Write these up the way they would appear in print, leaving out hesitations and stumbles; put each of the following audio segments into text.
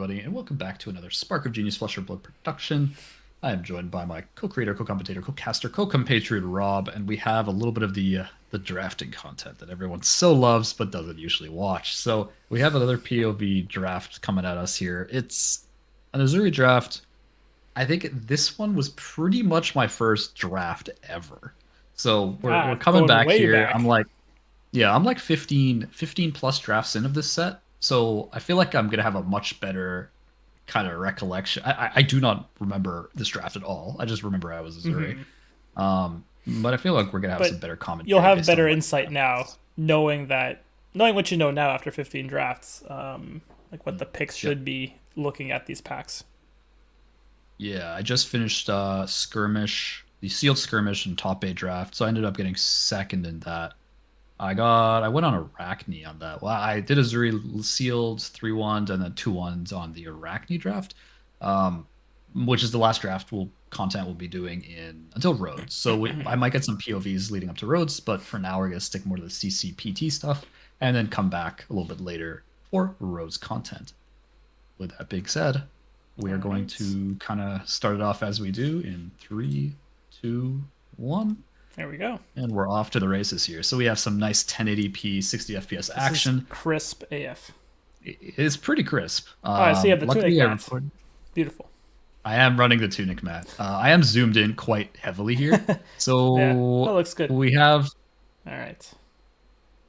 everybody, and welcome back to another Spark of Genius Flesh or Blood production. I am joined by my co-creator, co-commentator, co-caster, co-compatriot Rob, and we have a little bit of the drafting content that everyone so loves but doesn't usually watch. So we have another POV draft coming at us here. It's an Uzuri draft. I think this one was pretty much my first draft ever. So we're coming going back way here. back. I'm like 15 plus drafts in of this set. So I feel like I'm gonna have a much better kind of recollection. I do not remember this draft at all. I just remember I was Uzuri. But I feel like we're gonna have But some better commentary. you'll have based on better what- insight now, knowing what you know now after 15 drafts, like what the picks should be looking at these packs. Yeah, I just finished skirmish, the sealed skirmish and top 8 draft. So I ended up getting second in that. I went on Arachne on that. Well, I did Uzuri sealed 3-1s and then 2-1s on the Arachne draft, which is the last draft content we'll be doing in until Rhodes. So I might get some POVs leading up to Rhodes, but for now we're gonna stick more to the CCPT stuff and then come back a little bit later for Rhodes content. With that being said, we are going to kind of start it off as we do in 3, 2, 1. There we go. And we're off to the races here. So we have some nice 1080p, 60 FPS action. Crisp AF. It's pretty crisp. I see you have the tunic mats. Beautiful. I am running the tunic mat. I am zoomed in quite heavily here. So Yeah, that looks good. we have. All right.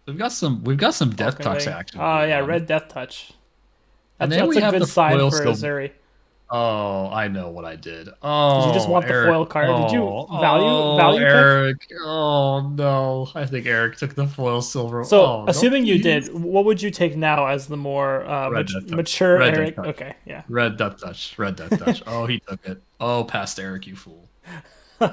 We've got some death touch action. Oh yeah, red death touch. And That's then we have a good the sign foil for still. Uzuri. Oh, I know what I did. Oh, Did you just want Eric. the foil card? Did you value pick? Eric. Oh no, I think Eric took the foil silver. So, no, assuming you please. did, what would you take now as the more mature Red Eric? Death Touch. Okay, yeah. Red Death Touch. Red Death Touch. Oh, he took it. Oh, past Eric, you fool. I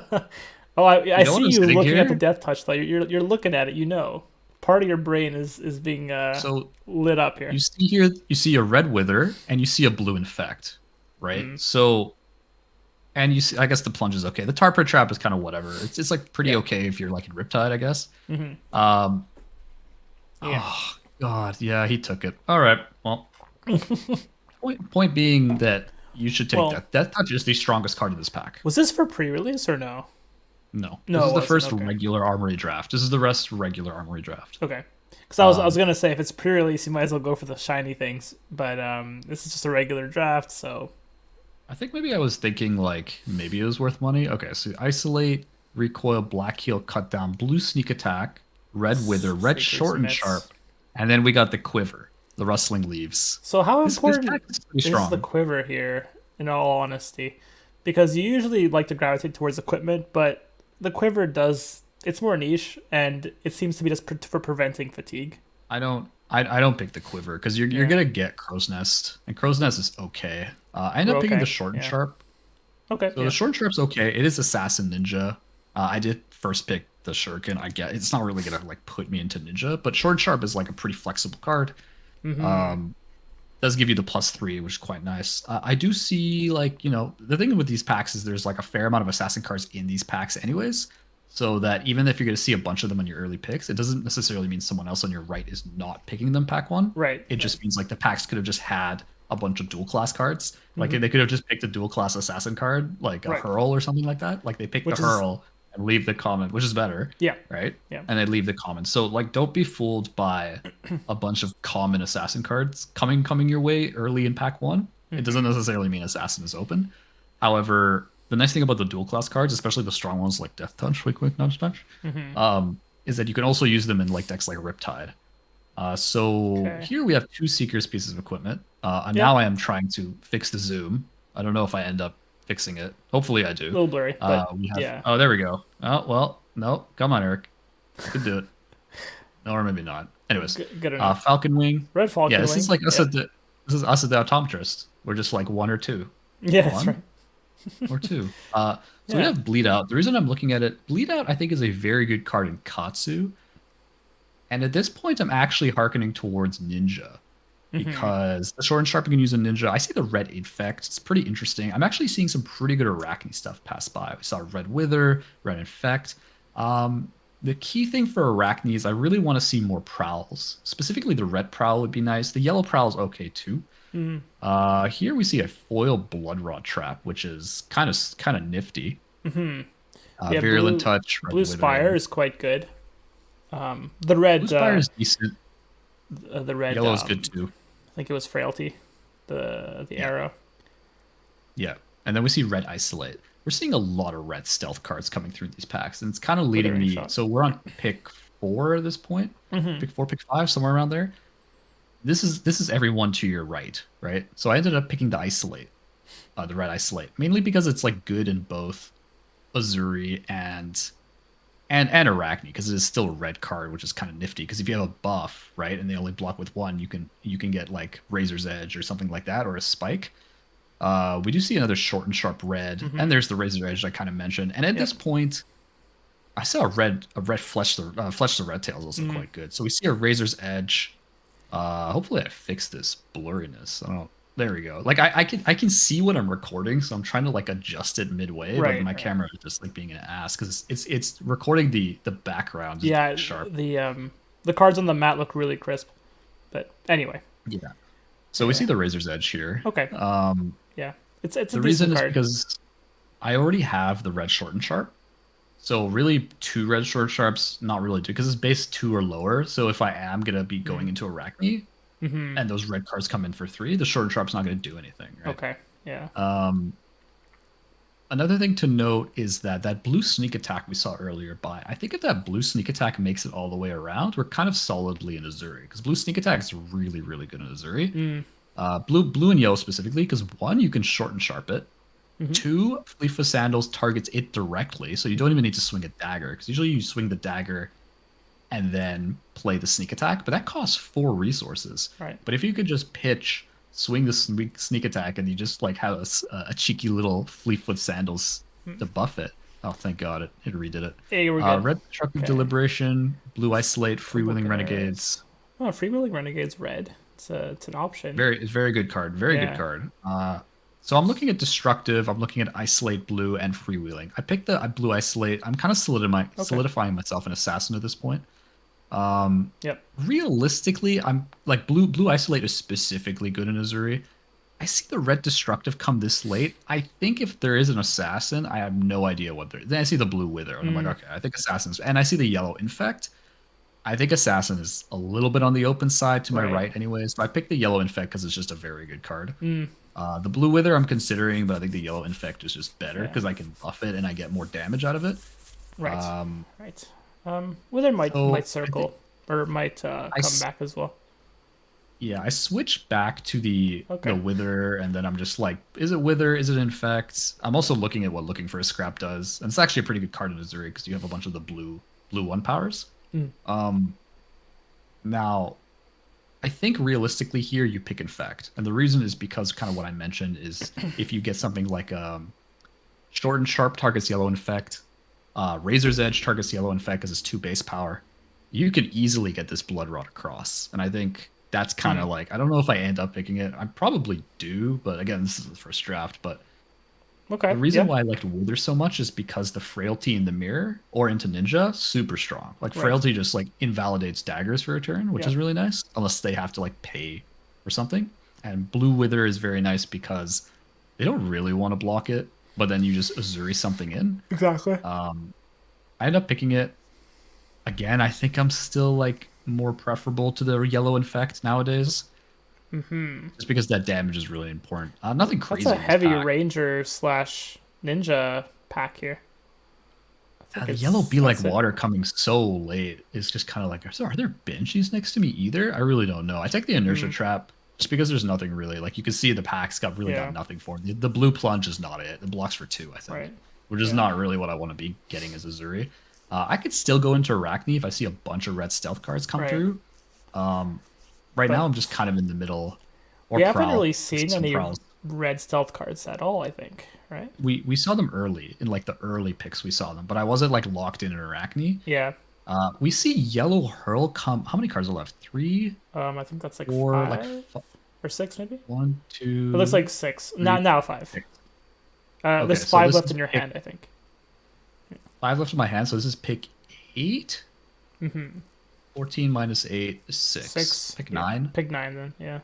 know what see I'm you sitting looking at the here? death touch though. You're looking at it. You know, part of your brain is being So lit up here. you see here, you see a red wither and you see a blue infect, right? So, and you see, I guess the plunge is okay. The tarpar trap is kind of whatever. It's like pretty okay if you're like in Riptide, I guess. Yeah. Oh God, yeah, he took it. All right, well, point being that you should take that. Death Touch is the strongest card in this pack. Was this for pre-release or no? No, No, this is it the wasn't. first Okay. regular armory draft. This is the rest regular armory draft. Okay. Because I was gonna say if it's pre-release, you might as well go for the shiny things. But this is just a regular draft, so I think maybe I was thinking like maybe it was worth money. Okay, so isolate, recoil, black heel, cut down, blue sneak attack, red wither, red Sacred short and Smiths. sharp, and then we got the quiver, the rustling leaves. So how This important pack is pretty is strong. the quiver here, in all honesty? Because you usually like to gravitate towards equipment, but the quiver it's more niche, and it seems to be just for preventing fatigue. I don't pick the quiver because you're gonna get crow's nest, and crow's nest is okay. I end up picking Okay, the short and yeah. sharp. Okay. So the short and sharp's okay. It is assassin ninja. I did first pick the shuriken. I get it's not really gonna like put me into ninja, but short and sharp is like a pretty flexible card. Does give you the +3, which is quite nice. I do see like the thing with these packs is there's like a fair amount of assassin cards in these packs anyways. So that even if you're going to see a bunch of them on your early picks, it doesn't necessarily mean someone else on your right is not picking them pack 1. Right. It just means like the packs could have just had a bunch of dual class cards. Like they could have just picked a dual class assassin card, like a Right. Hurl or something like that. Like they picked Which the is- Hurl and leave the common, which is better. Yeah. Right? Yeah. And they leave the common. So like don't be fooled by a bunch of common assassin cards coming your way early in pack 1. It doesn't necessarily mean assassin is open. However, the nice thing about the dual class cards, especially the strong ones like Death Touch, quick nudge touch, is that you can also use them in like decks like Riptide. Here we have 2 Seekers pieces of equipment. Now I am trying to fix the zoom. I don't know if I end up fixing it. Hopefully I do. A little blurry, but yeah. Oh, there we go. Oh, well, no. Come on, Eric. You can do it. No, or maybe not. Anyways, Good enough. Falcon Wing. Red Falcon Yeah, this Wing. is like us Yeah. this is us at the optometrist. We're just like 1 or 2. Yeah, that's 1 right. or 2. So we Yeah. have Bleed Out. The reason I'm looking at it, Bleed Out I think is a very good card in Katsu. And at this point I'm actually hearkening towards Ninja. Because the short and sharp you can use a ninja. I see the red infect. It's pretty interesting. I'm actually seeing some pretty good Arachne stuff pass by. We saw red wither, red infect. The key thing for Arachne I really want to see more prowls. Specifically, the red prowl would be nice. The yellow prowl is okay too. Mm. Here we see a foil blood rot trap, which is kind of nifty. Hmm. Yeah, Virulent touch, red blue spire withering. is quite good. The Blue red, spire is decent. the red. Yellow is good too. I think it was frailty, the Yeah, arrow. yeah. And then we see red isolate. We're seeing a lot of red stealth cards coming through these packs, and it's kind of leading Withering me. shot. So we're on pick 4 at this point. Hmm. Pick 4, pick 5, somewhere around there. This is everyone to your right? So I ended up picking the isolate, the red isolate, mainly because it's like good in both Uzuri and Arachne, because it is still a red card, which is kind of nifty. Because if you have a buff, right, and they only block with one, you can get like Razor's Edge or something like that, or a Spike. We do see another short and sharp red, Hmm. and there's the Razor's Edge I kind of mentioned. And at this Yep. point, I saw a red flesh the red tail is also Mm. quite good. So we see a Razor's Edge. Hopefully I fixed this blurriness. I don't. There we go. Like I can see what I'm recording, so I'm trying to like adjust it midway, but Right. my Right. camera is just like being an ass because it's recording the background just Yeah, sharp. the cards on the mat look really crisp. But anyway, Yeah. So we see yeah. the Razor's Edge here. Okay. Yeah, it's a The decent reason is card. because I already have the red short and sharp. So really, two red short sharps, not really two, because it's base 2 or lower. So if I am gonna be going Mm. into Arachne Hmm. and those red cards come in for 3, the short and sharp's not gonna do anything, right? Okay. Yeah. Um, Another thing to note is that that blue sneak attack we saw earlier by, I think if that blue sneak attack makes it all the way around, we're kind of solidly in Uzuri, because blue sneak attack is really, really good in Uzuri. Mm. Blue and yellow specifically, because one, you can short and sharp it. Hmm. Two, Fleetfoot Sandals targets it directly, so you don't even need to swing a dagger, because usually you swing the dagger and then play the sneak attack, but that costs 4 resources. Right. But if you could just pitch, swing the sneak attack, and you just like have a cheeky little Fleetfoot Sandals Mm. to buff it. Oh, thank God, it redid it. Hey, we're good. Red Destructive Okay. Deliberation, Blue Isolate, Couple Freewheeling pairs. Renegades. Oh, freewheeling renegade's red. It's an option. Very good card. Very good Yeah. card. So I'm looking at Destructive. I'm looking at Isolate Blue and Freewheeling. I picked the Blue Isolate. I'm kind of Okay. solidifying myself an assassin at this point. Um, Yep. Realistically, I'm like Blue Isolate is specifically good in Uzuri. I see the red destructive come this late. I think if there is an assassin, I have no idea what there. Then I see the blue wither, and I'm like, Mm. okay, I think assassins. And I see the yellow infect. I think assassin is a little bit on the open side to my Right. right, anyways. So I picked the yellow infect because it's just a very good card. Mm. The blue wither I'm considering, but I think the yellow infect is just better Yeah. because I can buff it and I get more damage out of it. Right. Um, Right. Wither so might I think circle or might I come back as well. Yeah, I switched back to the Okay. wither, and then I'm just like, is it wither? Is it infect? I'm also looking at what looking for a scrap does, and it's actually a pretty good card in Uzuri because you have a bunch of the blue 1 powers. Mm. Um, Now I think realistically here you pick infect, and the reason is because kind of what I mentioned is if you get something like short and sharp targets yellow infect, Razor's Edge targets yellow infect because it's 2 base power, you could easily get this blood rot across. And I think that's kind Mm. of like, I don't know if I end up picking it. I probably do, but again, this is the first draft. But the Okay. reason Yeah. why I liked Wither so much is because the frailty in the mirror or into ninja, super strong. Like Right. frailty just like invalidates daggers for a turn, which Yeah. is really nice, unless they have to like pay or something. And blue wither is very nice because they don't really want to block it, but then you just Uzuri something in. Exactly. I end up picking it again. I think I'm still like more preferable to the yellow infect nowadays, Hmm. just because that damage is really important. Nothing That's crazy a in this heavy pack. ranger slash ninja pack here. I think The yellow it's be like that's it. water coming so late is just kind of like, so are there banshees next to me either? I really don't know. I take the inertia Mm. trap just because there's nothing really like you can see the packs got Yeah. nothing for it. The blue plunge is not it. It blocks for 2, I think, Right. which is Yeah. not really what I want to be getting as Azuri. I could still go into Arachne if I see a bunch of red stealth cards come Right. through. Right now, But I'm just kind of in the middle, or we haven't prowl. really I see seen some any prowls. red stealth cards at all. I think. Right. We saw them early in like the early picks. We saw them, but I wasn't like locked in Arachne. Yeah. We see yellow hurl come. How many cards are left? 3, I think that's like 4, like five or six, maybe. one, It looks 2, like six. 3, Now five. 6. Okay, There's so five this left is in your pick hand, I think. 5 left in my hand. So this is pick 8. 14 minus 8 is 6. 6. Pick Yeah. 9. Pick 9 then. Yeah.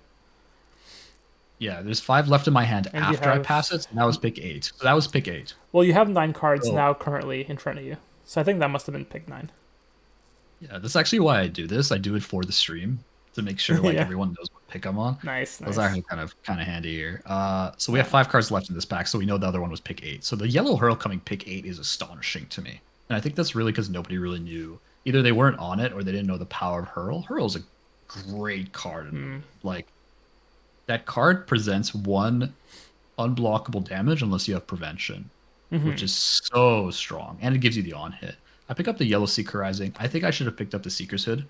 Yeah, there's 5 left in my hand And you after I pass have it. So that was pick 8. So that was pick 8. well, you have 9 cards So now currently in front of you. So I think that must have been pick 9. yeah, that's actually why I do this. I do it for the stream to make sure like Yeah. everyone knows what pick I'm on. Nice, That's nice. actually kind of handy here. So we have Yeah. 5 cards left in this pack, so we know the other one was pick 8. So the yellow hurl coming pick 8 is astonishing to me, and I think that's really because nobody really knew. Either they weren't on it or they didn't know the power of hurl. Hurl's a great card in limited. Like that card presents one unblockable damage unless you have prevention, which is so strong, and it gives you the on hit. I pick up the yellow Seeker Rising. I think I should have picked up the Seeker's Hood.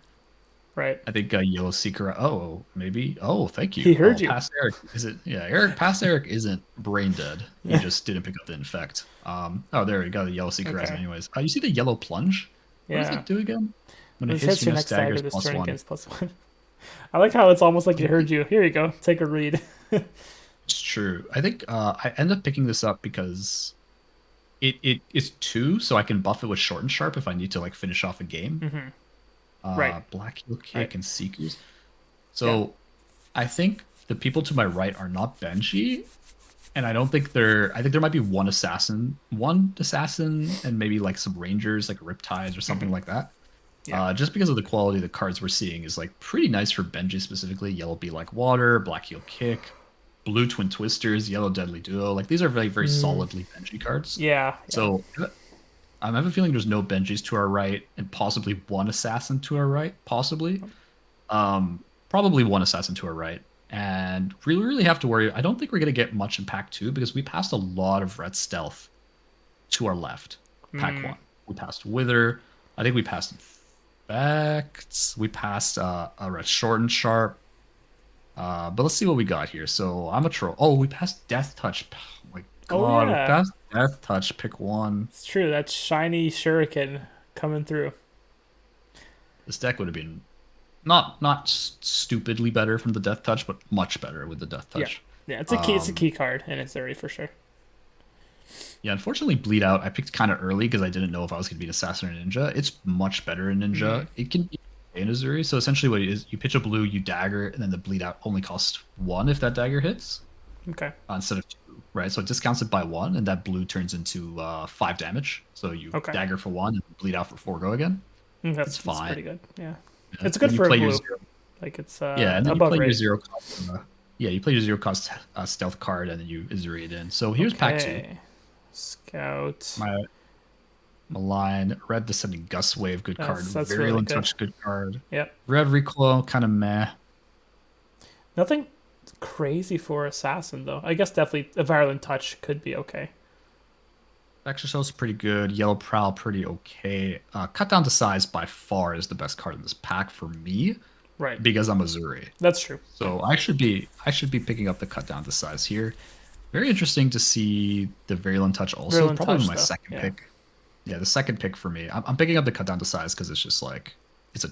Right. I think yellow Seeker. Oh, maybe. Oh, thank He you. heard Oh, you. past Eric. Is it? Yeah, Eric. Past Eric isn't brain dead. He just didn't pick up the infect. Oh, there we go. The yellow Seeker Rising. Okay. Anyways, you see the yellow plunge? What does Yeah. it do again? When it This hits hits your your next next dagger daggers this plus turn one. against +1. I like how it's almost like he heard you. Here you go. Take a read. It's true. I think I end up picking this up because it is 2, so I can buff it with short and sharp if I need to like finish off a game. Right. Black heel kick Right. and seekers. Yeah. So I think the people to my right are not Benji, and I don't think they're. I think there might be one assassin, and maybe like some rangers, like Riptides or something like that. Yeah. Just because of the quality of the cards we're seeing is like pretty nice for Benji specifically. Yellow Be Like Water, Black Heel Kick, Blue Twin Twisters, Yellow Deadly Duo. Like these are very very solidly Benji cards. Yeah. Yeah. So I have a feeling there's no Benjis to our right, and possibly one assassin to our right, possibly. Probably one assassin to our right. And we really have to worry. I don't think we're going to get much in pack 2 because we passed a lot of red stealth to our left. Pack 1. We passed Wither. I think we passed Infects. We passed a red short and sharp. But let's see what we got here. So I'm a troll. Oh, we passed Death Touch. Oh my Oh god, we yeah. passed Death Touch. Pick 1. It's true. That shiny shuriken coming through. This deck would have been not stupidly better from the Death Touch, but much better with the Death Yeah. Touch. Yeah. It's a key. It's a key card in Uzuri for sure. Yeah, unfortunately, Bleed Out I picked kind of early because I didn't know if I was going to be an Assassin or Ninja. It's much better in Ninja. It can be in Uzuri. So essentially, what it is, you pitch a blue, you dagger, and then the Bleed Out only costs 1 if that dagger hits Okay. instead of 2, right? So it discounts it by 1, and that blue turns into 5 damage. So you Okay. dagger for 1 and Bleed Out for 4 go again. That's fine. pretty good. Yeah. Yeah, It's good then you for a play your blue. zero. Like it's Yeah, and then you above play your rate. zero cost. Yeah, you play your zero cost stealth card, and then you Uzuri it in. So here's pack 2. Okay. Scout. My Malign, Red Descending Gust Wave, good card. That's really Virulent good. Touch, good card. Yep. Red Recoil, kind of meh. Nothing crazy for assassin though. I guess definitely a virulent touch could be okay. Exorcist's pretty good. Yellow Prowl, pretty okay. Cut down to size by far is the best card in this pack for me Right. because I'm Uzuri. That's true. So I should be picking up the cut down to size here. Very interesting to see the Virulent Touch also. Virulent Probably Touch, my though, second yeah. pick. Yeah, the second pick for me. I'm picking up the cut down to size because it's just like it's the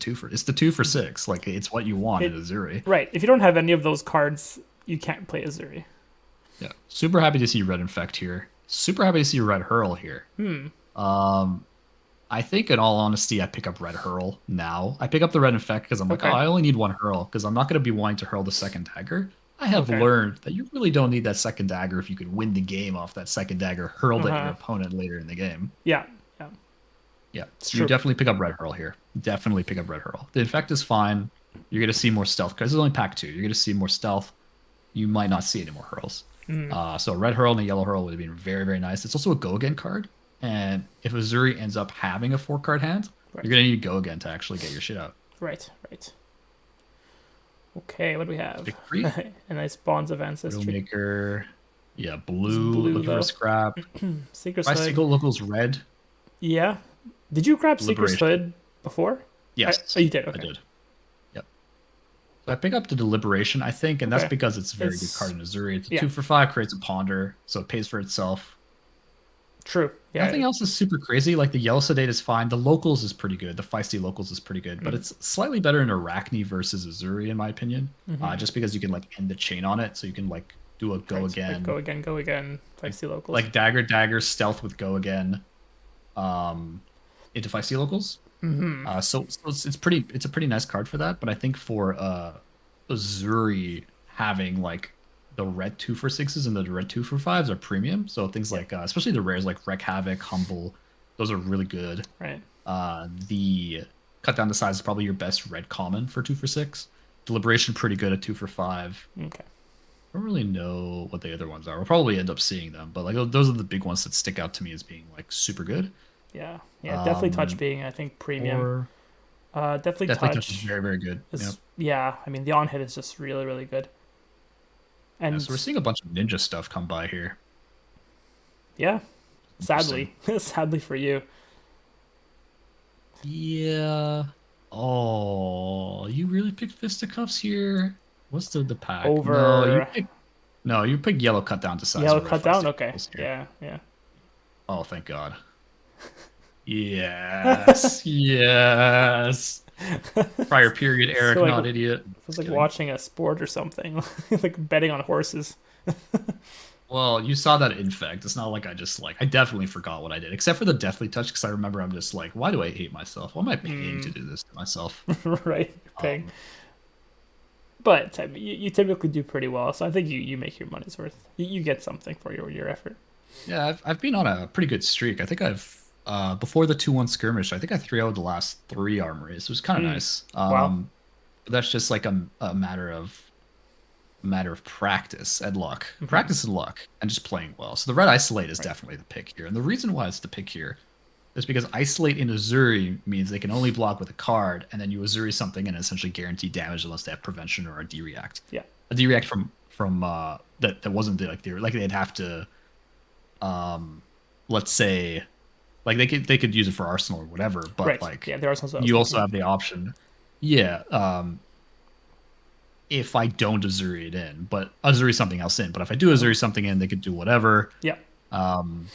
2 for 6. Like it's what you want in Uzuri. Right. If you don't have any of those cards, you can't play Uzuri. Yeah. Super happy to see Red Infect here. Super happy to see Red Hurl here. I think in all honesty, I pick up Red Hurl now. I pick up the Red Infect because I'm like, Okay. oh, I only need 1 Hurl because I'm not going to be wanting to hurl the second dagger. I have Okay. learned that you really don't need that second dagger if you could win the game off that second dagger hurled at your Uh-huh. opponent later in the game. Yeah. Yeah. Yeah, It's you true. definitely pick up Red Hurl here. Definitely pick up Red Hurl. The Infect is fine. You're going to see more stealth because it's only pack 2. You're going to see more stealth. You might not see any more hurls. So a Red Hurl and a Yellow Hurl would have been very, very nice. It's also a Go Again card. And if Uzuri ends up having a 4-card hand, Right. you're going to need Go Again to actually get your shit out. Right. Right. Okay. What do we have? Pick 3. A nice Bonds of Ancestry. Widowmaker. Yeah, blue. blue, Looking though. for scrap. Seeker's Bicycle Hood. locals red. Yeah. Did you grab Seeker's Liberation. Hood before? Yes. Oh, you did. Okay. I did. Yep. So I pick up the Deliberation, I think, and that's Okay. because it's a very good It's- card in Uzuri. It's a yeah. 2 for 5, creates a Ponder, so it pays for itself. True. Yeah. Nothing else is super crazy. Like the Yellow Sedate is fine. The locals is pretty good. The Feisty locals is pretty good, but it's slightly better in Arachne versus Uzuri, in my opinion. Just because you can like end the chain on it, so you can like do a go Right, again, like go again. Go again. Feisty locals. like dagger stealth with go again, into Feisty locals. So it's a pretty nice card for that. But I think for Uzuri having like the red 2 for 6s and the red 2 for 5s are premium. So things Yep. like especially the rares like Wreck Havoc, Humble, those are really good. Right. The cut down the size is probably your best red common for 2 for 6. Deliberation pretty good at 2 for 5. Okay. I don't really know what the other ones are. We'll probably end up seeing them, but like those are the big ones that stick out to me as being like super good. Yeah. Yeah. Definitely touch Um, being I think premium. or Definitely definitely touch is touch very very good. Yeah. is yeah. I mean the on hit is just really really good. Yeah. And So we're seeing a bunch of ninja stuff come by here. yeah, Interesting. sadly, sadly for you, Yeah. Oh, you really picked fisticuffs here? What's the pack? over No, you picked yellow cut down to size yellow over cut down. Okay. fisticuffs here. Yeah. Yeah. Oh, thank God. Yes, yes. Prior period, I feel Eric, like not idiot. it was Just like kidding. watching a sport or something, like betting on horses. Well, you saw that infect. It's not like I just like I definitely forgot what I did, except for the deathly touch, because I remember I'm just like, why do I hate myself? Why am I paying to Mm, do this to myself? right. You're paying. Um, But you typically do pretty well, so I think you make your money's worth. You get something for your effort. yeah, I've been on a pretty good streak. I think I've before the 2-1 skirmish, I think I 3-0'd the last 3 armories. It was kind of Mm. nice. Wow. But that's just like a matter of practice and luck. Hmm. Practice and luck and just playing well. So the red isolate is Right. definitely the pick here. And the reason why it's the pick here is because isolate in Uzuri means they can only block with a card, and then you Uzuri something and essentially guarantee damage unless they have prevention or a D react. Yeah. A D react from that wasn't like like they'd have to let's say like they could use it for arsenal or whatever, but Right. like Yeah. There are some I was you also thinking. have the option. Yeah, if I don't Azuri it in, but Azuri something else in. But if I do Hmm. Azuri something in, they could do whatever. Yeah. Um,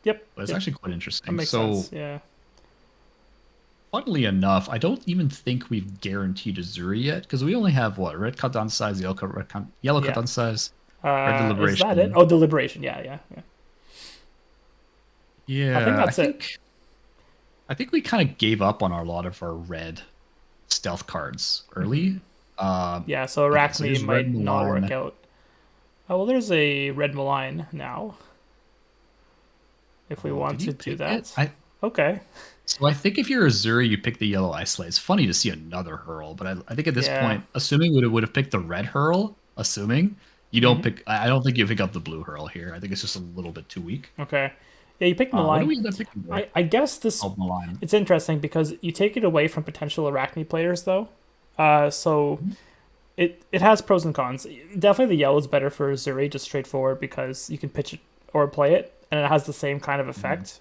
Yep. but it's Yep. actually quite That interesting. makes sense. So, Yeah. funnily enough, I don't even think we've guaranteed Azuri yet because we only have what red cut down size, yellow cut Yeah. down size, red Is that it? deliberation. Oh, deliberation. Yeah. Yeah. Yeah. I think Yeah, that's it. I think we kind of gave up on a lot of our red stealth cards Hmm. early. Yeah. So Okay, so Arachne here's red might not work Milan. out. Oh well, there's a red malign now. If we Oh, want did you to do pick it? that. Okay. So I think if you're Azuri, you pick the yellow isolate. It's funny to see another hurl, but I think at this Yeah. point, assuming would have picked the red hurl, assuming you don't Hmm. pick, I don't think you pick up the blue hurl here. I think it's just a little bit too weak. Okay. Yeah, you picked What do malign. we end up picking there? I guess this Oh, Malign. it's interesting because you take it away from potential Arachne players though. So Mhm. it has pros and cons. Definitely the yellow is better for Zuri, just straightforward because you can pitch it or play it, and it has the same kind of Mhm. effect.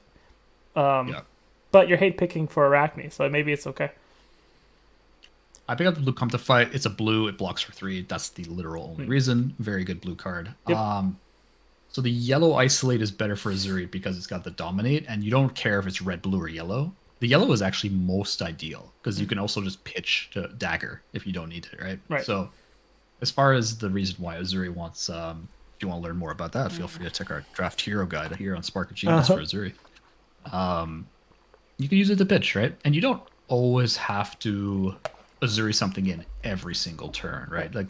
Um, Yeah, but you're hate picking for Arachne, so maybe it's okay. I pick up the blue come to fight. It's a blue. It blocks for 3. That's the literal only Hmm. reason. Very good blue card. Yep. So the yellow isolate is better for Azuri because it's got the dominate, and you don't care if it's red, blue, or yellow. The yellow is actually most ideal because you Hmm. can also just pitch to dagger if you don't need it, right? Right. So as far as the reason why Azuri wants, if you want to learn more about that, feel free to check our draft hero guide here on Spark of Genius Uh-huh. for Azuri. You can use it to pitch, right? And you don't always have to Azuri something in every single turn, Right. right?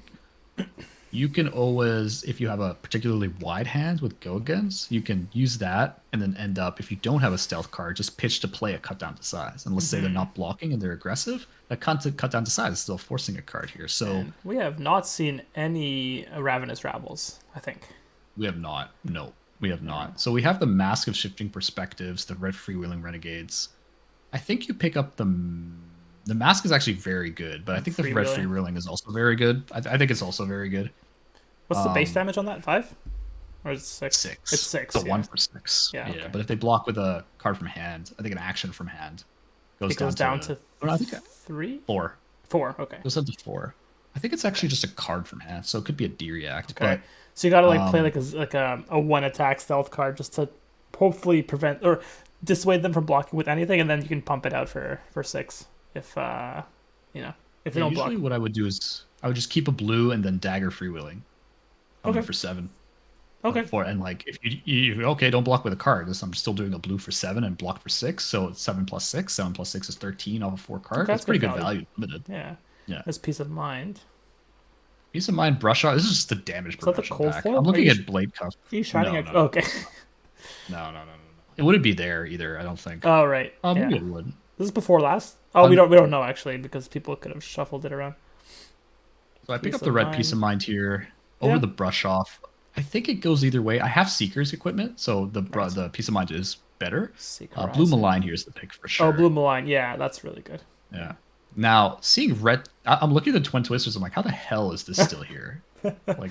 Like you can always, if you have a particularly wide hand with go against, you can use that and then end up, if you don't have a stealth card, just pitch to play a cut down to size. And let's say they're Hmm. not blocking and they're aggressive, that cut down to size is still forcing a card here. So And we have not seen any Ravenous Rabbles, I think. we have not. No, we have Yeah. not. So we have the Mask of Shifting Perspectives, the red freewheeling renegades. I think you pick up the mask is actually very good, but I think the red Freewheeling. freewheeling is also very good. I think it's also very good. What's the base Um, damage on that? 5? Or is it 6? It's 6. It's 6, a one yeah. for 6. Yeah, Yeah, okay. but if they block with a card from hand, I think an action from hand goes It goes down down to. to Oh, no, I think 3? 4. 4, okay. Goes down to 4. I think it's Okay. actually just a card from hand, so it could be a D react. Okay. But So you gotta like play um, like a one attack stealth card just to hopefully prevent or dissuade them from blocking with anything, and then you can pump it out for 6 if you know if they yeah, don't usually block. what I would do is I would just keep a blue and then dagger freewheeling. Coming Okay. for 7. Okay. For and like if you okay, don't block with a card. This I'm still doing a blue for 7 and block for 6, so it's 7 plus 6. 7 plus 6 is 13 off of 4 Okay, card. That's that's good pretty good value. value, limited. Yeah. Yeah. There's peace of mind. Peace of mind brush off. This is just the damage Is that the progression cold pack. I'm foil? looking at Blade Cuff. Are you shining? No, no, Oh, no, okay. no. It wouldn't be there either. I don't think. Oh, right. Maybe Yeah. it would. This is before last. Oh, Um, we don't know actually because people could have shuffled it around. so I pick Peace up the of red Peace of mind. mind here over Yeah. the brush off. I think it goes either way. I have Seeker's equipment, so Right. the Peace of mind is better. Seek Blue Horizon. Malign here is the pick for Oh, sure. Blue Malign. Yeah, that's really good. Yeah. Now seeing red, I'm looking at the Twin Twisters. I'm like, how the hell is this still here? Like,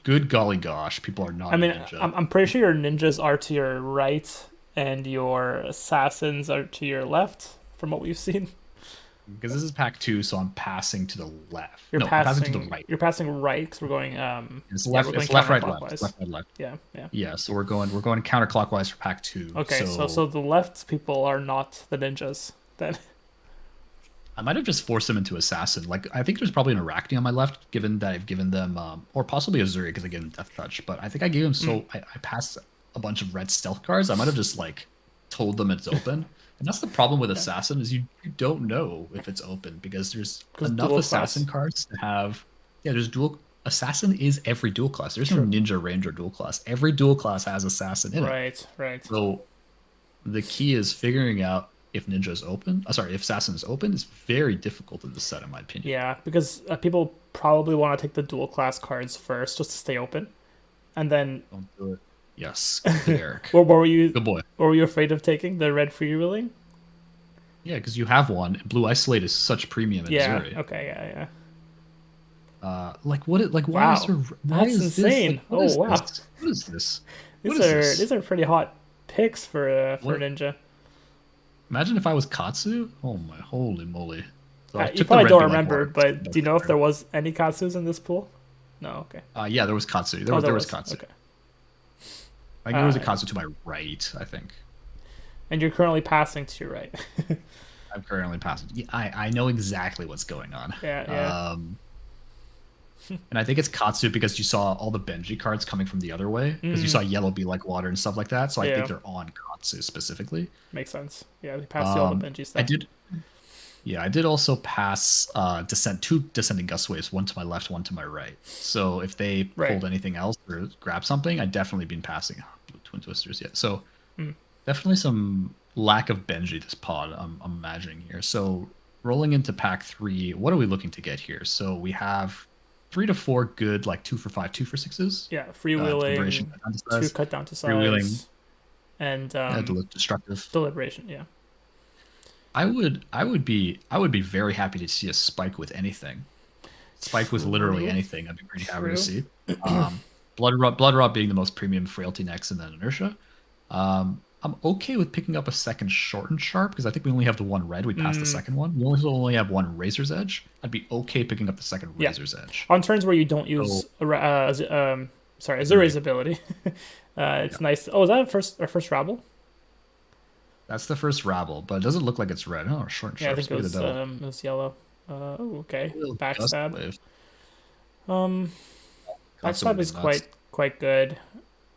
good golly gosh, people are not I a mean, ninja. I'm pretty sure your ninjas are to your right and your assassins are to your left, from what we've seen. Because this is pack 2, so I'm passing to the left. You're No, I'm passing to the passing. right. You're passing right because we're going. It's Yeah, left. we're going It's left, right, left. counterclockwise. Left, right, left. Yeah, yeah. Yeah, so we're going counterclockwise for pack 2. Okay, so So the left people are not the ninjas then. I might have just forced them into assassin. Like I think there's probably an Arachne on my left, given that I've given them, or possibly Uzuri because I gave them Death Touch. But I think I gave them I passed a bunch of red stealth cards. I might have just like told them it's open. And that's the problem with assassin is you don't know if it's open because there's Because enough dual assassin class. cards to have. Yeah, there's dual assassin is every dual class. There's no True. ninja ranger dual class. Every dual class has assassin in it. Right, right. So the key is figuring out if ninja is open. Sorry, if assassin is open. It's very difficult in this set, in my opinion. Yeah, because people probably want to take the dual class cards first just to stay open, and then Don't do it. Yes, good Eric. what were you? Good boy. What were you afraid of taking? The red freewheeling? Yeah, because you have one. Blue Isolate is such premium in Yeah. Uzuri. Okay. Yeah. Like what? Like why is Wow, there? Why that's is this? insane. Like, what Oh is wow, this? What is this? What these is are this? these are pretty hot picks for What? ninja. Imagine if I was Katsu. Oh my holy moly! So I You took the probably red don't be like remember, water. but do you know if there was any Katsus in this pool? No. Okay. Yeah, there was Katsu. Oh, There was Katsu. Okay. I think there was a Uh, Katsu to my right. I think And you're currently passing to your right. I'm currently passing. Yeah, I know exactly what's going on. Yeah. And I think it's Katsu because you saw all the Benji cards coming from the other way because you saw yellow be like water and stuff like that. So I Yeah. think they're on Katsu specifically. Makes sense. Yeah, they passed you all the Benji stuff. I did. Yeah, I did also pass two descending gust waves, one to my left, one to my right. So if they Right. pulled anything else or grabbed something, I'd definitely been passing Blue Twin Twisters yet. So Mm. definitely some lack of Benji this pod, I'm imagining here. So rolling into pack 3, what are we looking to get here? So we have 3 to 4 good, like 2 for 5, 2 for 6s. Yeah, freewheeling, Deliberation, two cut down to freewheeling, size, and destructive. deliberation. Yeah. I would be very happy to see a spike with anything. Spike with literally True. anything. I'd be pretty happy True. to see. Blood Rot being the most premium frailty next, and then inertia. I'm okay with picking up a second shortened sharp because I think we only have the one red. We passed the second one. We only have one razor's edge. I'd be okay picking up the second Yeah. razor's edge. On turns where you don't use Azuri's ability, it's nice. Oh, is that our first rabble? That's the first rabble, but it doesn't look like it's red. Oh, short and Yeah, I sharp. think Speak of the devil. it was yellow. Okay. Little gust Backstab. wave. Um, Constantly Backstab is nuts. quite good.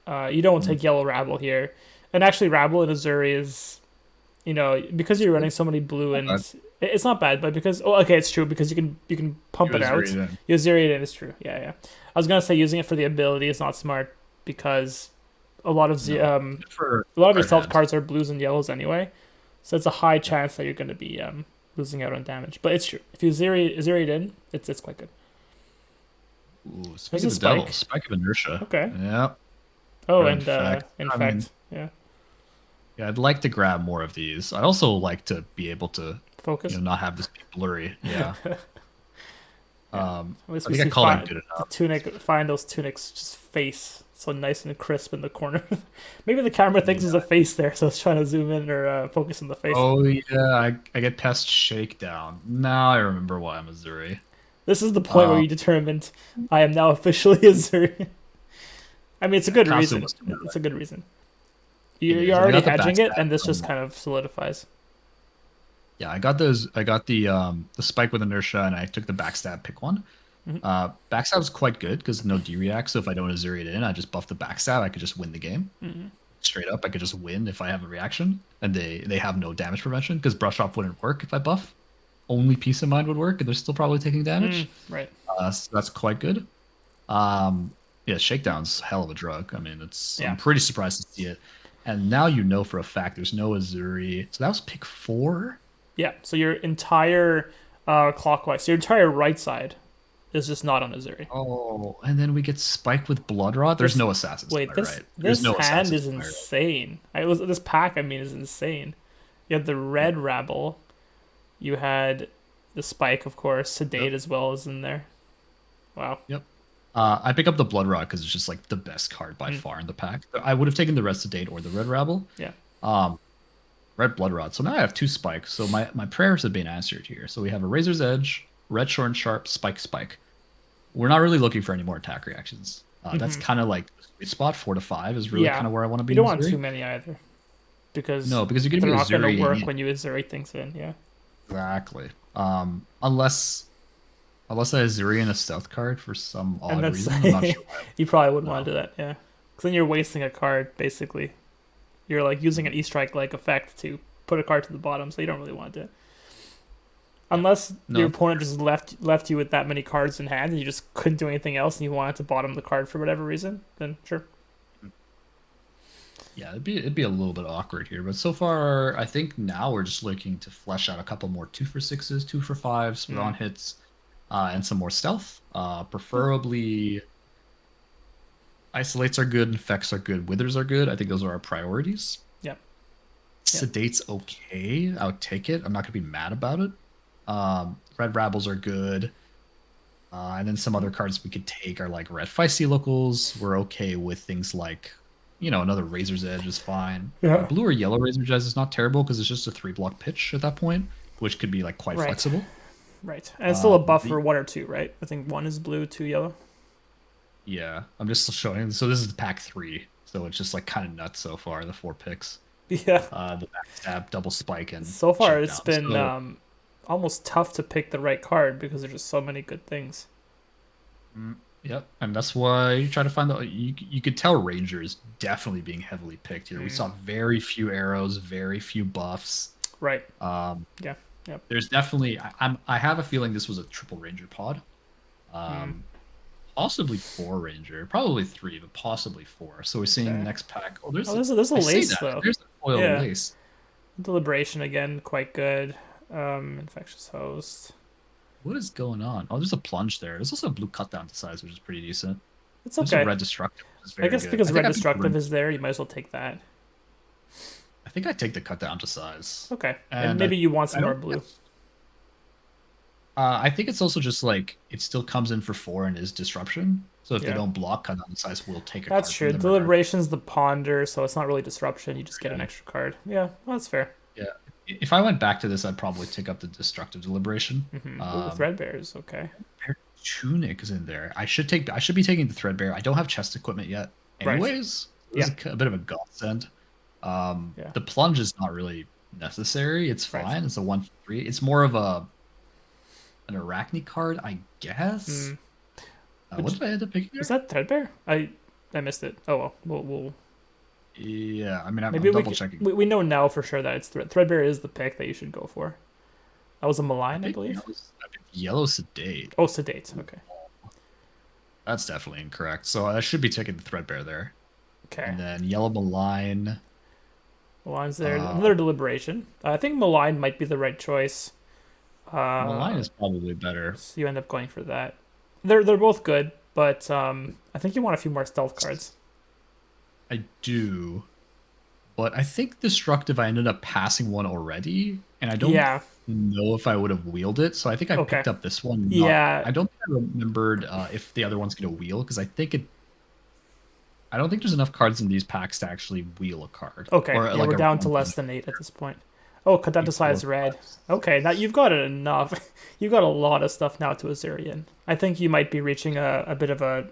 You don't take yellow rabble here, and actually rabble in Uzuri is, because you're running so many blue and bad. it's not bad, but because okay, it's true because you can pump it out. Uzuri then. Uzuri it is true. Yeah. I was gonna say using it for the ability is not smart because a lot of For a lot of your hard stealth hands. cards are blues and yellows anyway, so it's a high chance that you're going to be losing out on damage. But it's true. If you Uzuri it in, it's quite good. Ooh, speak There's of a the devil. spike. Spike of inertia. Okay. Yeah. Oh, Or and infect. infect. I mean, Yeah. yeah, I'd like to grab more of these. I'd also like to be able to, Focus. not have this be blurry. Yeah. At least I we think I see called that good the enough. tunic. Find those tunics just face so nice and crisp in the corner. Maybe the camera thinks there's a face there, so it's trying to zoom in or focus on the face. Oh yeah, I get past shakedown. Now I remember why I'm Uzuri. This is the point where you determined I am now officially Uzuri. I mean, it's a good Katsu reason. must know It's a good reason. It You're is. you're I already got the hedging it, backstab and this from just kind of solidifies. Yeah, I got those. I got the spike with inertia, and I took the backstab pick one. Backstab's quite good because no D-react, so if I don't Uzuri it in, I just buff the backstab, I could just win the game. Straight up, I could just win if I have a reaction, and they have no damage prevention, because Brush Off wouldn't work if I buff. Only Peace of Mind would work, and they're still probably taking damage. Right. So that's quite good. Yeah, Shakedown's hell of a drug. I mean, I'm Yeah. pretty surprised to see it. And now you know for a fact there's no Uzuri. So that was pick 4? Yeah. So your entire clockwise, so your entire right side is just not on Uzuri. Oh, and then we get Spike with Blood Rot. There's This no Assassin's wait, Fire, this right? There's this no hand Assassin's is Fire. insane. This pack, I mean, is insane. You had the red rabble. You had the spike, of course. Sedate Yep. as well is in there. Wow. Yep. I pick up the Blood Rot because it's just like the best card by far in the pack. I would have taken the Rest of Date or the Red Rabble. Yeah. Um, Red Blood Rot. So now I have 2 spikes. So my prayers have been answered here. So we have a Razor's Edge, Red Short and Sharp, Spike, Spike. We're not really looking for any more attack reactions. That's kind of like the sweet spot. 4 to 5 is really kind Yeah. of where I want to be You in don't want Uzuri. too many either because No, because you're going to they're be not going to Uzuri. work when you Uzuri things in. Yeah. Exactly. Unless I have Uzuri in a stealth card for some And odd that's reason. I'm not sure why. you probably wouldn't want No. to do that. Yeah. Because then you're wasting a card basically. You're like using an E-strike like effect to put a card to the bottom, so you don't really want to do it. Unless your No. opponent just left you with that many cards in hand and you just couldn't do anything else and you wanted to bottom the card for whatever reason, then sure. Yeah, it'd be a little bit awkward here, but so far I think now we're just looking to flesh out a couple more 2 for 6s, 2 for 5s, on hits, and some more stealth. Preferably isolates are good, infects are good, withers are good. I think those are our priorities. Yep. Sedate's okay. I would take it. I'm not gonna be mad about it. Red Rabbles are good. And then some other cards we could take are like red feisty locals. We're okay with things like, another Razor's Edge is fine. Yeah. Blue or yellow Razor's Edge is not terrible because it's just a 3-block pitch at that point, which could be like quite Right. flexible. Right. And it's still a buff The- for 1 or 2, right? I think 1 is blue, 2 yellow. Yeah, I'm just showing. So this is pack 3, so it's just like kind of nuts so far. The 4 picks, Yeah. the backstab, double spike, and So far it's shakedown. been So, almost tough to pick the right card because there's just so many good things. yep, and that's why you try to find the. You could tell Ranger is definitely being heavily picked here. We saw very few arrows, very few buffs. Right. Um, Yeah. Yep. there's definitely. I have a feeling this was a triple Ranger pod. Possibly 4 Ranger, probably 3, but possibly 4. So we're seeing the Okay. next pack. Oh, there's There's a I say lace that. though. There's the foil Yeah. lace. Deliberation again, quite good. Infectious host. What is going on? Oh, there's a plunge there. There's also a blue cut down to size, which is pretty decent. It's There's okay. a red destructive, which is I very guess good. because I red think I destructive is there, you might as well take that. I think I take the cut down to size. Okay. And And maybe you want some I more don't blue. I think it's also just like it still comes in for 4 and is disruption. So if they Yeah. don't block, cut down to size will take a That's card true. from them regardless. Deliberation's the ponder, so it's not really disruption. You just get an extra card. Yeah, well, that's fair. Yeah. If I went back to this, I'd probably take up the destructive deliberation. Ooh, Threadbare is okay. Tunic is in there. I should be taking the Threadbare. I don't have chest equipment yet. Right. Anyways, this is a bit of a godsend. Yeah. The plunge is not really necessary. It's Right. fine. It's a 1-3. It's more of an Arachne card, I guess. What did I end up picking? Is that Threadbare? I missed it. Oh well, we'll Yeah, I mean, I'm maybe double checking. we know now for sure that it's Threadbare is the pick that you should go for. That was a malign, I believe. I picked Yellow Sedate. Oh, sedate. Okay. That's definitely incorrect. So I should be taking the Threadbare there. Okay. And then Yellow Malign. Malign's there. Another deliberation. I think malign might be the right choice. Malign is probably better. So you end up going for that. They're both good, but I think you want a few more stealth cards. I do. But I think Destructive, I ended up passing one already. And I don't Yeah. know if I would have wheeled it. So I think I Okay. picked up this one. Yeah. I don't think I remembered if the other one's going to wheel. Because I don't think there's enough cards in these packs to actually wheel a card. Okay. Or Yeah, like we're a down to run less than 8 at this point. Oh, cut down to size 4, red. 5. Okay, now you've got it enough. You've got a lot of stuff now to Azurian. I think you might be reaching a bit of a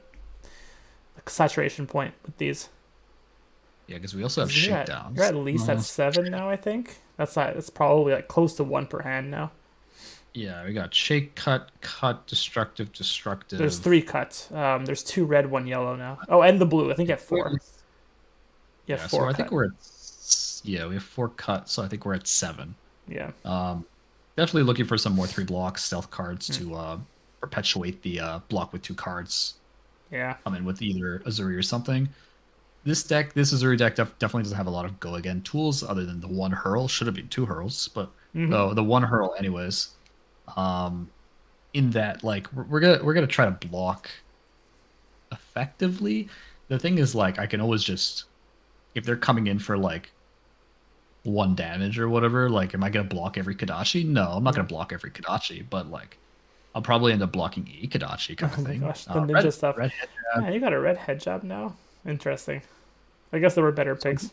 saturation point with these. Yeah, because we also have You're shakedowns. at least at 7 now, I think. That's probably like close to 1 per hand now. Yeah, we got shake, cut, cut, destructive, There's destructive. three cuts. There's two red, one yellow now. Oh, and the blue. I think you Yeah, have four. You have yeah, so four I think cut. we're at yeah, we have four cuts, so I think we're at seven. Yeah. Um, Definitely looking for some more three blocks stealth cards Hmm. to perpetuate the block with two cards. Yeah. Come in with either Uzuri or something. This Uzuri deck definitely doesn't have a lot of go again tools other than the one hurl. Should have been two hurls, but Mm-hmm. the one hurl anyways. Um, in that like we're gonna try to block effectively. The thing is like I can always just if they're coming in for like one damage or whatever, like am I gonna block every Kadachi? No, I'm not No. gonna block every Kadachi, but like I'll probably end up blocking a Kadachi kind of Oh my thing. gosh, the ninja stuff. Red head jab. Yeah, you got a red head job now. Interesting. I guess there were better So picks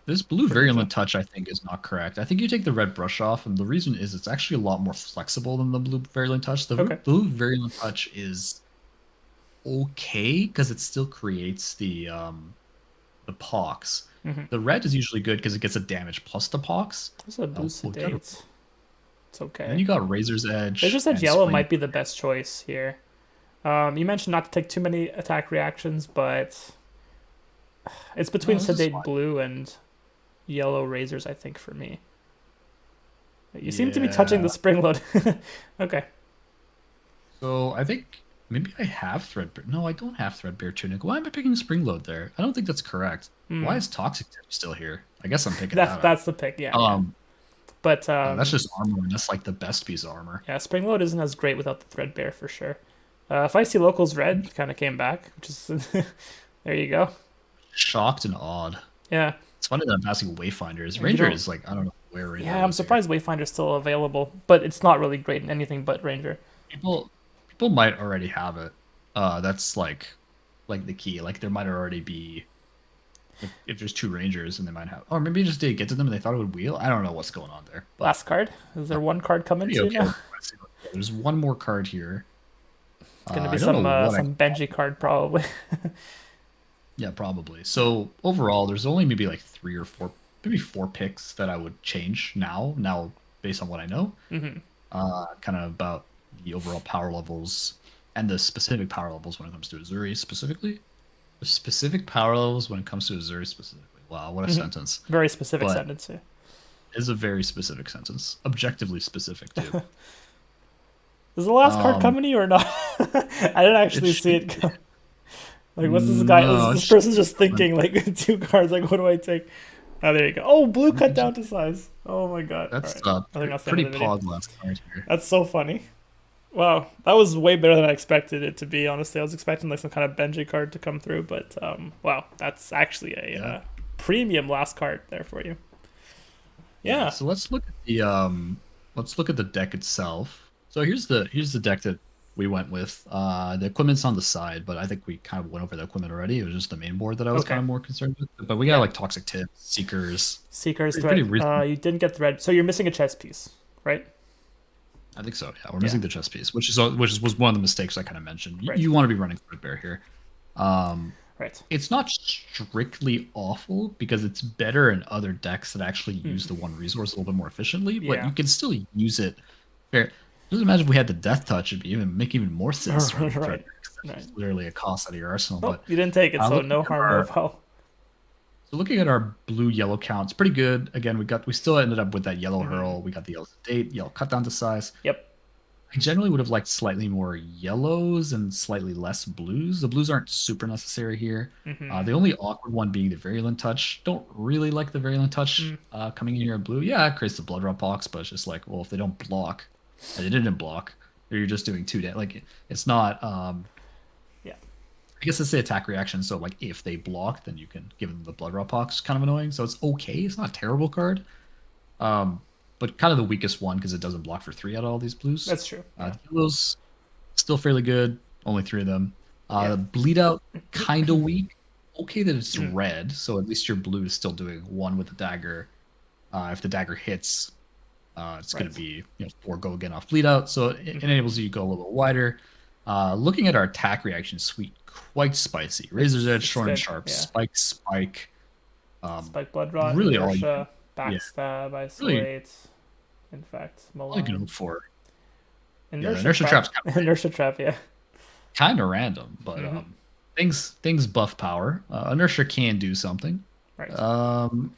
this blue for ninja. virulent touch I think is not correct. I think you take the red brush off, and the reason is it's actually a lot more flexible than the blue virulent touch. The Okay. blue virulent touch is okay because it still creates the pox. Mm-hmm. The red is usually good because it gets a damage plus the pox. What's a blue Well, kind of, sedate? It's and then okay. you got Razor's They Edge just said and yellow Spleen. might be the best choice here. You mentioned not to take too many attack reactions, but it's between No, this is sedate fine. blue and yellow razors, I think, for me. You seem to be touching Yeah. the spring load. Okay. So I think maybe I have Threadbare. No, I don't have Threadbare Tunic. Why am I picking Springload there? I don't think that's correct. Why Hmm. is Toxic Tip still here? I guess I'm picking That's that up. that's the pick. Yeah, yeah. Um, But that's just armor, and that's like the best piece of armor. yeah, spring load isn't as great without the threadbare for sure. If I see locals red, kind of came back, which is there you go. Shocked and awed. Yeah, It's funny that I'm passing Wayfinders. you Ranger don't. is like I don't know where Ranger Yeah, I'm was here. surprised Wayfinder's still available, but it's not really great in anything but Ranger. People might already have it. That's like the key. Like there might already be like, if there's two Rangers and they might have, or maybe it just didn't get to them and they thought it would wheel. I don't know what's going on there, but Last card. Is uh, there one card coming pretty to you okay. now? There's one more card here. It's gonna be I don't know what I. some Benji card probably. Yeah, probably. Yeah. So overall, there's only maybe like three or four, maybe four picks that I would change now. Now, based on what I know, Mm-hmm. kind of about the overall power levels and the specific power levels when it comes to Uzuri specifically. The specific power levels when it comes to Uzuri specifically. Wow, what a Mm-hmm. sentence! Very specific But sentence. Yeah. it is a very specific sentence, objectively specific too. Is the last card Um, coming to you or not? I didn't it actually see should it. be. Like, what's this guy? No, This person's just thinking like two cards. Like, what do I take? Oh, there you go. Oh, blue cut down to size. Oh my god. All that's right. I think that's the end pretty of the video. pog last card here. That's so funny. Wow, that was way better than I expected it to be. Honestly, I was expecting like some kind of Benji card to come through, but wow, that's actually a Yeah. premium last card there for you. Yeah, Yeah. so let's look at the deck itself. So here's the deck that we went with. The equipment's on the side, but I think we kind of went over the equipment already. It was just the main board that I was kind Okay. of more concerned with. But we got Yeah. like Toxic Tips, Seekers, Seeker's pretty thread. reasonable. You didn't get thread, so you're missing a chess piece, right? I think so. Yeah, we're Yeah. missing the chess piece, was one of the mistakes I kind of mentioned. Right. You want to be running Threadbare here. Um, Right. it's not strictly awful because it's better in other decks that actually use Hmm. the one resource a little bit more efficiently, but Yeah. you can still use it. Fair. Just imagine if we had the Death Touch, it'd be make even more sense running Right. Threadbare because that's Right. just literally a cost out of your arsenal. Nope, But you didn't take it, so looking no at harm, no our foul. looking at our blue yellow count, it's pretty good. Again, we still ended up with that yellow Hmm. hurl. We got the yellow date, yellow cut down to size. Yep. I generally would have liked slightly more yellows and slightly less blues. The blues aren't super necessary here. Hmm. The only awkward one being the virulent touch. Don't really like the virulent touch Mm. coming in here in blue. Yeah, it creates the blood drop box, but it's just like, well, if they don't block, and they didn't block, or you're just doing two like it's not. Yeah. I guess it's the attack reaction. So like if they block, then you can give them the blood drop box. Kind of annoying. So it's okay. It's not a terrible card. Um, but kind of the weakest one because it doesn't block for three out of all these blues. That's true. Yeah. The yellows still fairly good. Only three of them. Yeah. The bleed out kind of weak. Okay that it's Mm. red, so at least your blue is still doing one with the dagger. If the dagger hits, it's going Right. to be four go again off bleed out, so it enables you to go a little bit wider. Looking at our attack reaction suite, quite spicy. Razor's Edge, It's short and good. sharp, Yeah. spike, spike. Spike Blood Rot, Really all you can, Inertia, yeah, Backstab, really Isolate, Infect, all you can Malign. hope for. Yeah, the Inertia inertia trap. trap's kind of Inertia trap. Yeah. random, but Mm-hmm. things buff power. Inertia can do something. Right. Um,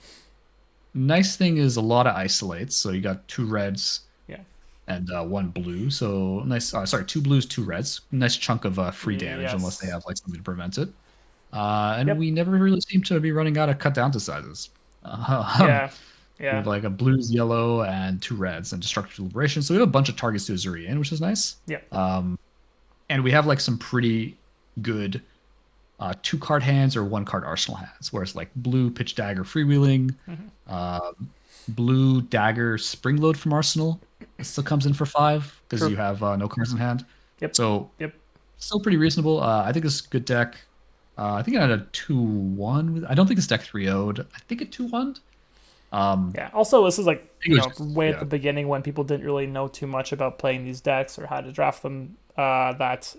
Nice thing is a lot of isolates. So you got two reds Yeah. and one blue. So nice. Sorry, two blues, two reds. Nice chunk of free damage, unless they Yes. have like something to prevent it. And Yep. we never really seem to be running out of cut down to sizes. Yeah. We Yeah. have like a blues, yellow, and two reds and destructive liberation. So we have a bunch of targets to Uzuri in, which is nice. Yeah. And we have like some pretty good two card hands or one card arsenal hands, whereas like blue pitch dagger freewheeling, Mm-hmm. uh, blue dagger spring load from arsenal, it still comes in for five because True. you have no cards in hand. Yep. So Yep. still pretty reasonable. I think it's a good deck. I think it had a 2-1. I don't think it's deck 3-0'd. I think it 2-1'd. Yeah. Also, this is like I think it was just, way at yeah. the beginning when people didn't really know too much about playing these decks or how to draft them. That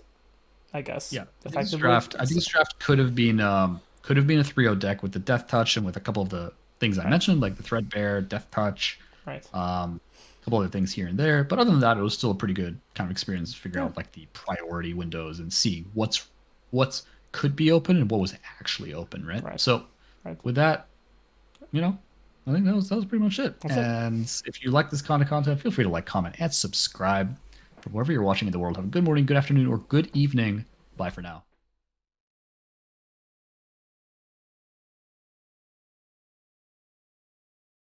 I guess Yeah, I think this effectively. draft. I think So, this draft could have been a 3-0 deck with the Death Touch and with a couple of the things I right. mentioned, like the Threadbare, Death Touch, Right. a couple other things here and there. But other than that, it was still a pretty good kind of experience to figure Yeah. out like the priority windows and see what's could be open and what was actually open, right? Right. So Right. with that, you know, I think that was pretty much it. That's it. And if you like this kind of content, feel free to like, comment, and subscribe from wherever you're watching in the world. Have a good morning, good afternoon, or good evening. Bye for now.